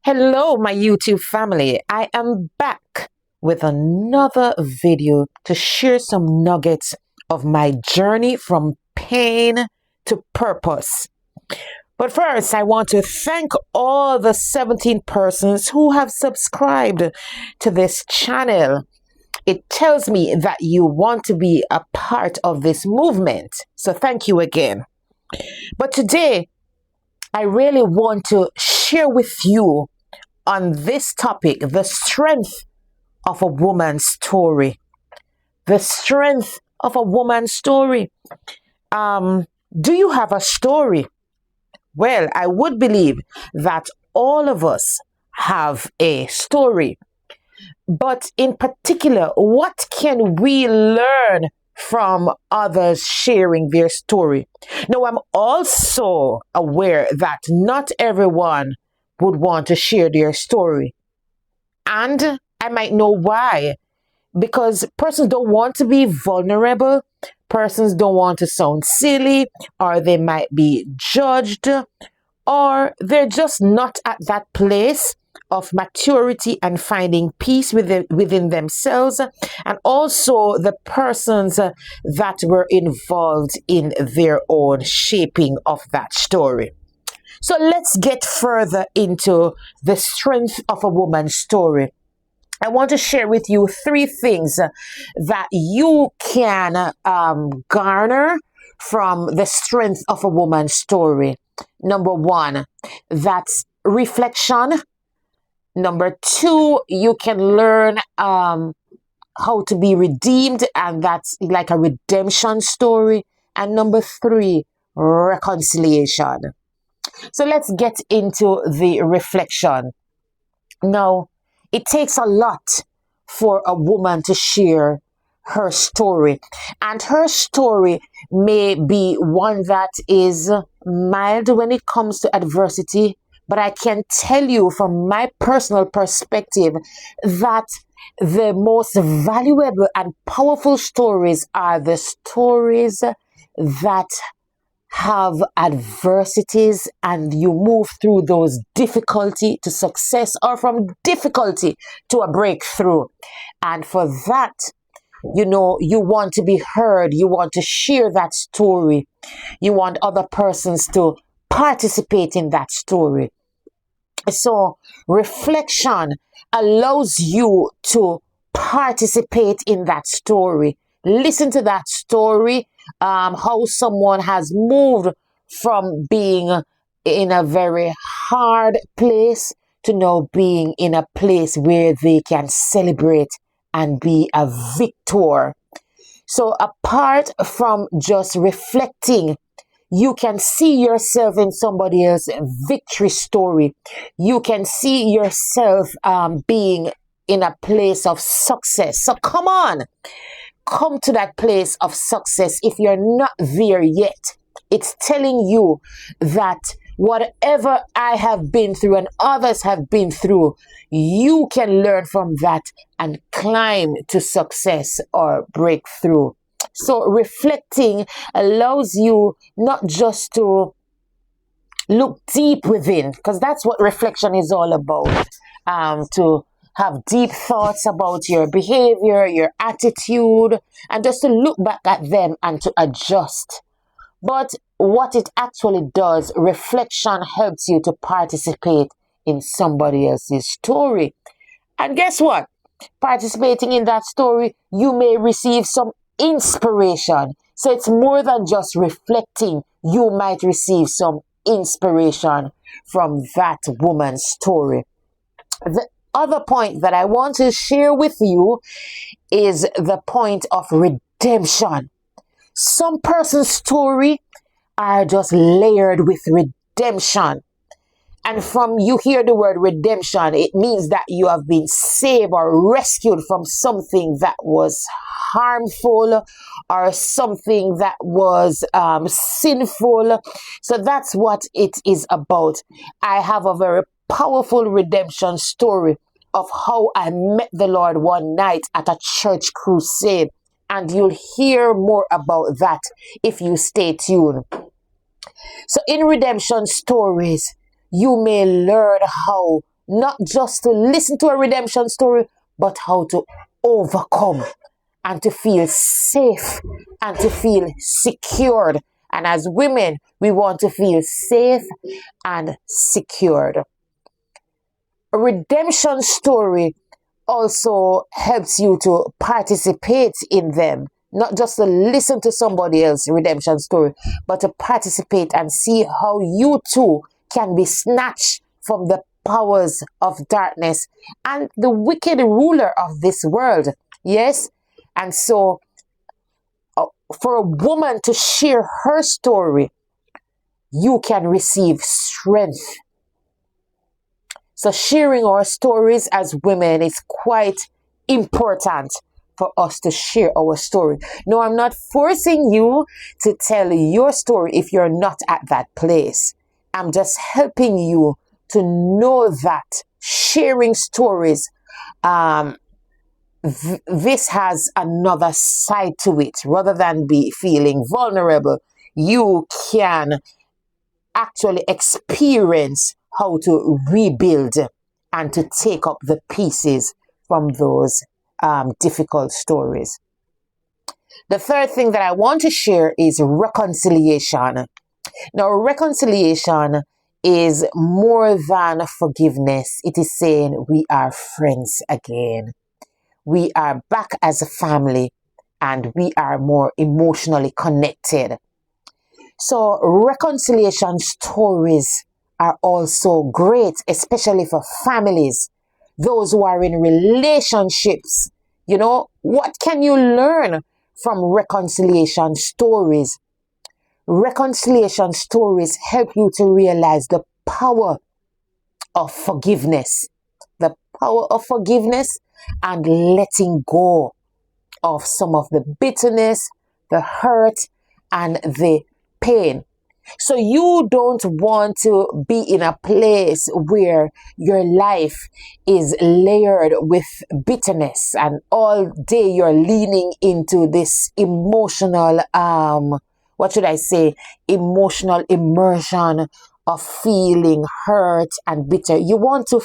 Hello, my YouTube family. I am back with another video to share some nuggets of my journey from pain to purpose. But first, I want to thank all the 17 persons who have subscribed to this channel. It tells me that you want to be a part of this movement. So thank you again. But today, I really want to share with you on this topic, the strength of a woman's story. The strength of a woman's story. Do you have a story? Well, I would believe that all of us have a story. But in particular, what can we learn from others sharing their story? Now, I'm also aware that not everyone would want to share their story. And I might know why. Because persons don't want to be vulnerable, persons don't want to sound silly, or they might be judged, or they're just not at that place of maturity and finding peace within themselves, and also the persons that were involved in their own shaping of that story. So let's get further into the strength of a woman's story. I want to share with you three things that you can garner from the strength of a woman's story. Number one, that's reflection. Number two, you can learn how to be redeemed, and that's like a redemption story. And number three, reconciliation. So let's get into the reflection. Now, it takes a lot for a woman to share her story. And her story may be one that is mild when it comes to adversity. But I can tell you from my personal perspective that the most valuable and powerful stories are the stories that have adversities and you move through those difficulty to success, or from difficulty to a breakthrough. And for that, you want to be heard. You want to share that story. You want other persons to participate in that story. So reflection allows you to participate in that story. Listen to that story, how someone has moved from being in a very hard place to now being in a place where they can celebrate and be a victor. So apart from just reflecting, you can see yourself in somebody else's victory story. You can see yourself being in a place of success. So come on. Come to that place of success if you're not there yet. It's telling you that whatever I have been through and others have been through, you can learn from that and climb to success or breakthrough. So reflecting allows you not just to look deep within, because that's what reflection is all about, to have deep thoughts about your behavior, your attitude, and just to look back at them and to adjust. But what it actually does, reflection helps you to participate in somebody else's story. And guess what? Participating in that story, you may receive some inspiration. So it's more than just reflecting. You might receive some inspiration from that woman's story. The other point that I want to share with you is the point of redemption. Some person's story are just layered with redemption. And from you hear the word redemption, it means that you have been saved or rescued from something that was harmful or something that was sinful. So that's what it is about. I have a very powerful redemption story of how I met the Lord one night at a church crusade. And you'll hear more about that if you stay tuned. So in redemption stories, you may learn how not just to listen to a redemption story, but how to overcome and to feel safe and to feel secured. And as women, we want to feel safe and secured. A redemption story also helps you to participate in them, not just to listen to somebody else's redemption story, but to participate and see how you too can be snatched from the powers of darkness and the wicked ruler of this world. Yes? And so, for a woman to share her story, you can receive strength. So sharing our stories as women is quite important for us to share our story. No, I'm not forcing you to tell your story if you're not at that place. I'm just helping you to know that sharing stories, this has another side to it. Rather than be feeling vulnerable, you can actually experience how to rebuild and to take up the pieces from those difficult stories. The third thing that I want to share is reconciliation. Now, reconciliation is more than forgiveness. It is saying we are friends again. We are back as a family and we are more emotionally connected. So reconciliation stories are also great, especially for families, those who are in relationships. You know, what can you learn from reconciliation stories? Reconciliation stories help you to realize the power of forgiveness. The power of forgiveness and letting go of some of the bitterness, the hurt, and the pain. So you don't want to be in a place where your life is layered with bitterness and all day you're leaning into this emotional, emotional immersion of feeling hurt and bitter. You want to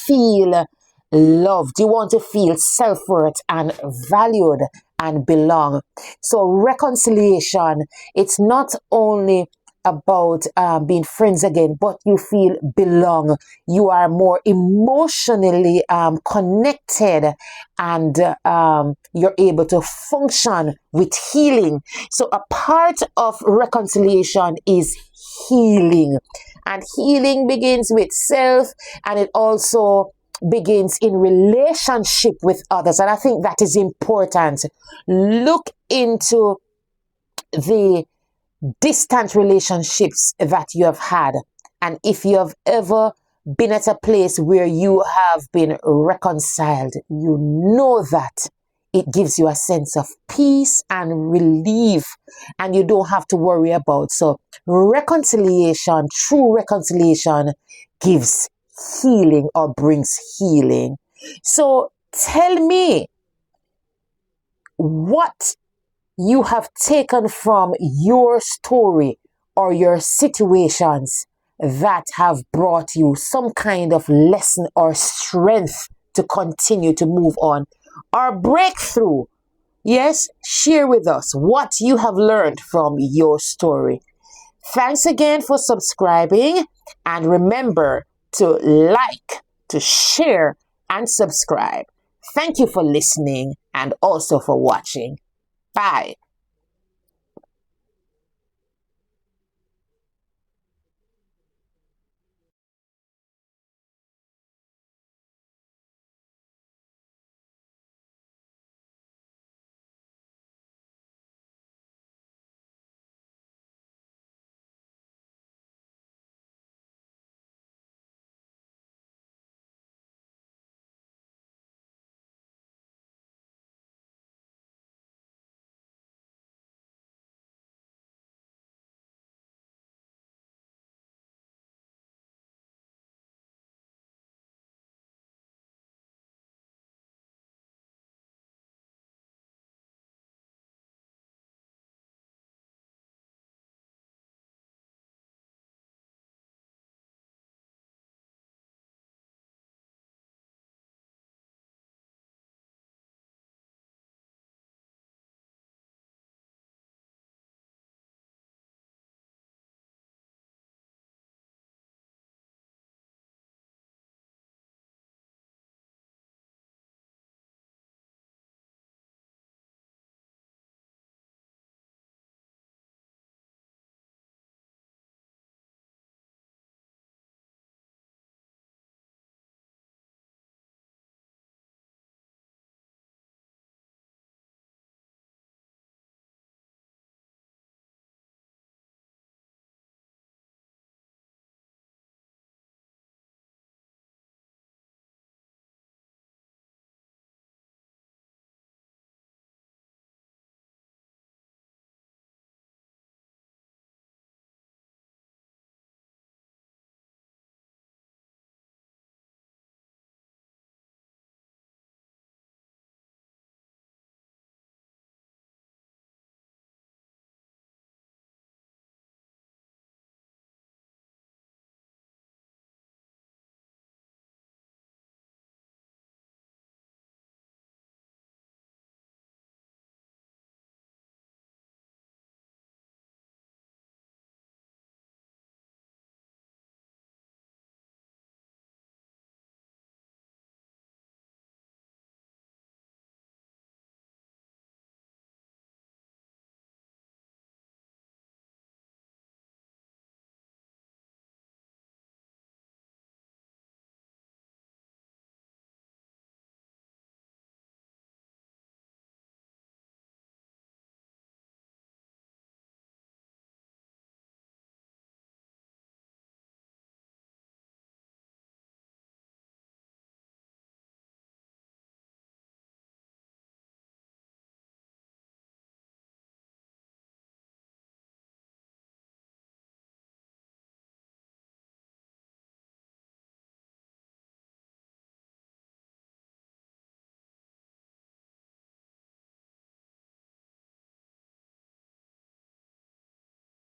feel loved. You want to feel self-worth and valued and belong. So reconciliation, it's not only about being friends again, but you feel belong. You are more emotionally connected and you're able to function with healing. So a part of reconciliation is healing. And healing begins with self, and it also begins in relationship with others. And I think that is important. Look into the distant relationships that you have had. And if you have ever been at a place where you have been reconciled, you know that it gives you a sense of peace and relief, and you don't have to worry about. So reconciliation, true reconciliation, gives healing or brings healing. So tell me what you have taken from your story or your situations that have brought you some kind of lesson or strength to continue to move on or breakthrough. Yes, share with us what you have learned from your story. Thanks again for subscribing, and remember to like, to share, and subscribe. Thank you for listening and also for watching. Bye.